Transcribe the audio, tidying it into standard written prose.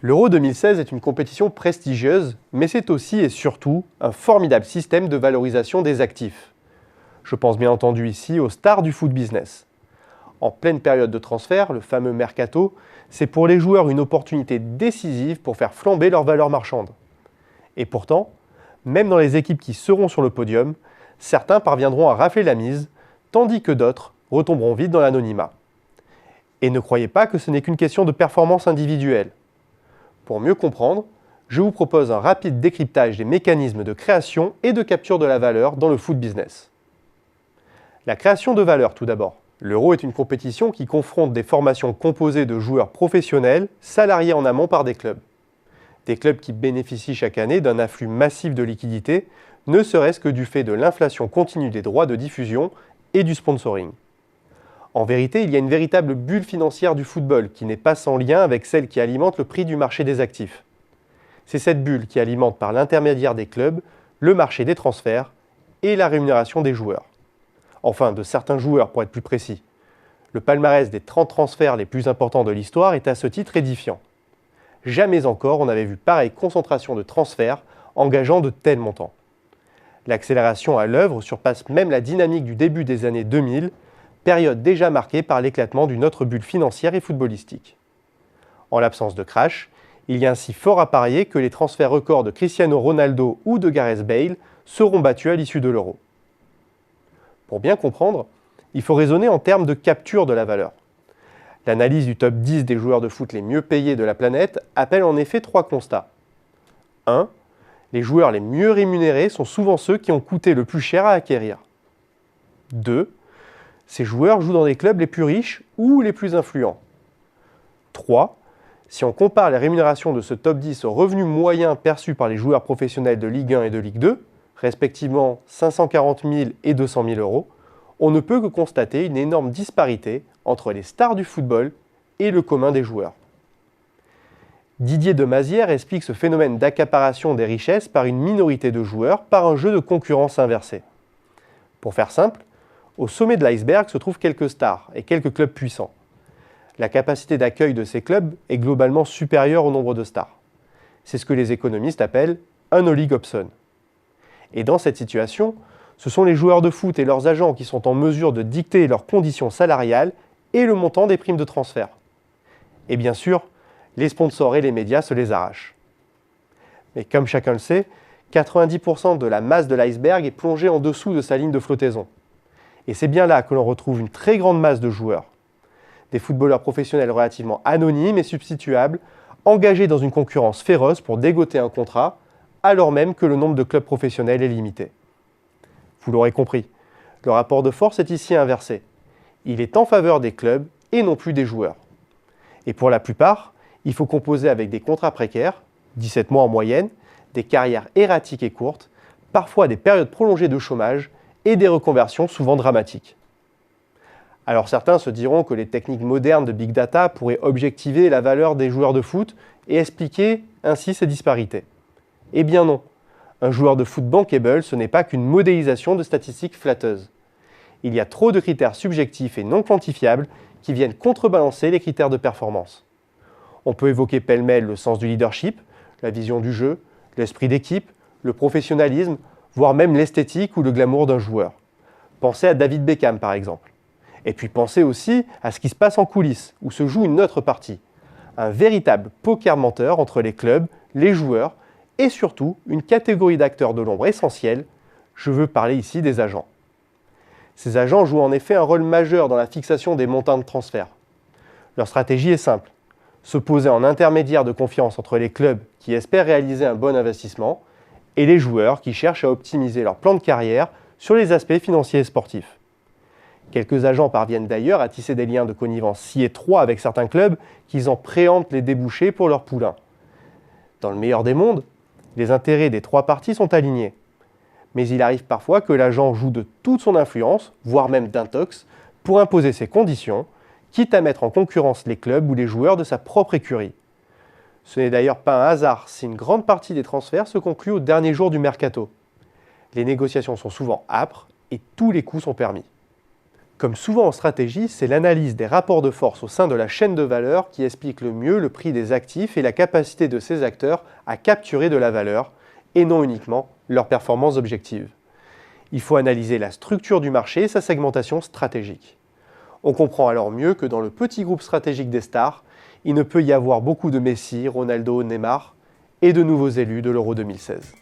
L'Euro 2016 est une compétition prestigieuse, mais c'est aussi et surtout un formidable système de valorisation des actifs. Je pense bien entendu ici aux stars du foot business. En pleine période de transfert, le fameux mercato, c'est pour les joueurs une opportunité décisive pour faire flamber leur valeur marchande. Et pourtant, même dans les équipes qui seront sur le podium, certains parviendront à rafler la mise, tandis que d'autres retomberont vite dans l'anonymat. Et ne croyez pas que ce n'est qu'une question de performance individuelle. Pour mieux comprendre, je vous propose un rapide décryptage des mécanismes de création et de capture de la valeur dans le foot business. La création de valeur tout d'abord. L'Euro est une compétition qui confronte des formations composées de joueurs professionnels, salariés en amont par des clubs. Des clubs qui bénéficient chaque année d'un afflux massif de liquidités, ne serait-ce que du fait de l'inflation continue des droits de diffusion et du sponsoring. En vérité, il y a une véritable bulle financière du football qui n'est pas sans lien avec celle qui alimente le prix du marché des actifs. C'est cette bulle qui alimente par l'intermédiaire des clubs le marché des transferts et la rémunération des joueurs. Enfin, de certains joueurs pour être plus précis. Le palmarès des 30 transferts les plus importants de l'histoire est à ce titre édifiant. Jamais encore on n'avait vu pareille concentration de transferts engageant de tels montants. L'accélération à l'œuvre surpasse même la dynamique du début des années 2000, période déjà marquée par l'éclatement d'une autre bulle financière et footballistique. En l'absence de crash, il y a ainsi fort à parier que les transferts records de Cristiano Ronaldo ou de Gareth Bale seront battus à l'issue de l'Euro. Pour bien comprendre, il faut raisonner en termes de capture de la valeur. L'analyse du top 10 des joueurs de foot les mieux payés de la planète appelle en effet 3 constats. 1. Les joueurs les mieux rémunérés sont souvent ceux qui ont coûté le plus cher à acquérir. 2. Ces joueurs jouent dans des clubs les plus riches ou les plus influents. 3. Si on compare les rémunérations de ce top 10 aux revenus moyens perçus par les joueurs professionnels de Ligue 1 et de Ligue 2, respectivement 540 000 et 200 000 euros, on ne peut que constater une énorme disparité entre les stars du football et le commun des joueurs. Didier de Mazières explique ce phénomène d'accaparation des richesses par une minorité de joueurs par un jeu de concurrence inversé. Pour faire simple, au sommet de l'iceberg se trouvent quelques stars et quelques clubs puissants. La capacité d'accueil de ces clubs est globalement supérieure au nombre de stars. C'est ce que les économistes appellent un oligopsone. Et dans cette situation, ce sont les joueurs de foot et leurs agents qui sont en mesure de dicter leurs conditions salariales et le montant des primes de transfert. Et bien sûr, les sponsors et les médias se les arrachent. Mais comme chacun le sait, 90% de la masse de l'iceberg est plongée en dessous de sa ligne de flottaison. Et c'est bien là que l'on retrouve une très grande masse de joueurs. Des footballeurs professionnels relativement anonymes et substituables, engagés dans une concurrence féroce pour dégoter un contrat, alors même que le nombre de clubs professionnels est limité. Vous l'aurez compris, le rapport de force est ici inversé. Il est en faveur des clubs et non plus des joueurs. Et pour la plupart, il faut composer avec des contrats précaires, 17 mois en moyenne, des carrières erratiques et courtes, parfois des périodes prolongées de chômage et des reconversions souvent dramatiques. Alors certains se diront que les techniques modernes de Big Data pourraient objectiver la valeur des joueurs de foot et expliquer ainsi ces disparités. Eh bien non, un joueur de foot bankable, ce n'est pas qu'une modélisation de statistiques flatteuses. Il y a trop de critères subjectifs et non quantifiables qui viennent contrebalancer les critères de performance. On peut évoquer pêle-mêle le sens du leadership, la vision du jeu, l'esprit d'équipe, le professionnalisme, voire même l'esthétique ou le glamour d'un joueur. Pensez à David Beckham par exemple. Et puis pensez aussi à ce qui se passe en coulisses, où se joue une autre partie. Un véritable poker menteur entre les clubs, les joueurs et surtout une catégorie d'acteurs de l'ombre essentielle, je veux parler ici des agents. Ces agents jouent en effet un rôle majeur dans la fixation des montants de transfert. Leur stratégie est simple, se poser en intermédiaire de confiance entre les clubs qui espèrent réaliser un bon investissement et les joueurs qui cherchent à optimiser leur plan de carrière sur les aspects financiers et sportifs. Quelques agents parviennent d'ailleurs à tisser des liens de connivence si étroits avec certains clubs qu'ils en préemptent les débouchés pour leurs poulains. Dans le meilleur des mondes, les intérêts des 3 parties sont alignés. Mais il arrive parfois que l'agent joue de toute son influence, voire même d'intox, pour imposer ses conditions, quitte à mettre en concurrence les clubs ou les joueurs de sa propre écurie. Ce n'est d'ailleurs pas un hasard si une grande partie des transferts se conclut au dernier jour du mercato. Les négociations sont souvent âpres et tous les coups sont permis. Comme souvent en stratégie, c'est l'analyse des rapports de force au sein de la chaîne de valeur qui explique le mieux le prix des actifs et la capacité de ces acteurs à capturer de la valeur, et non uniquement leurs performances objectives. Il faut analyser la structure du marché et sa segmentation stratégique. On comprend alors mieux que dans le petit groupe stratégique des stars, il ne peut y avoir beaucoup de Messi, Ronaldo, Neymar et de nouveaux élus de l'Euro 2016.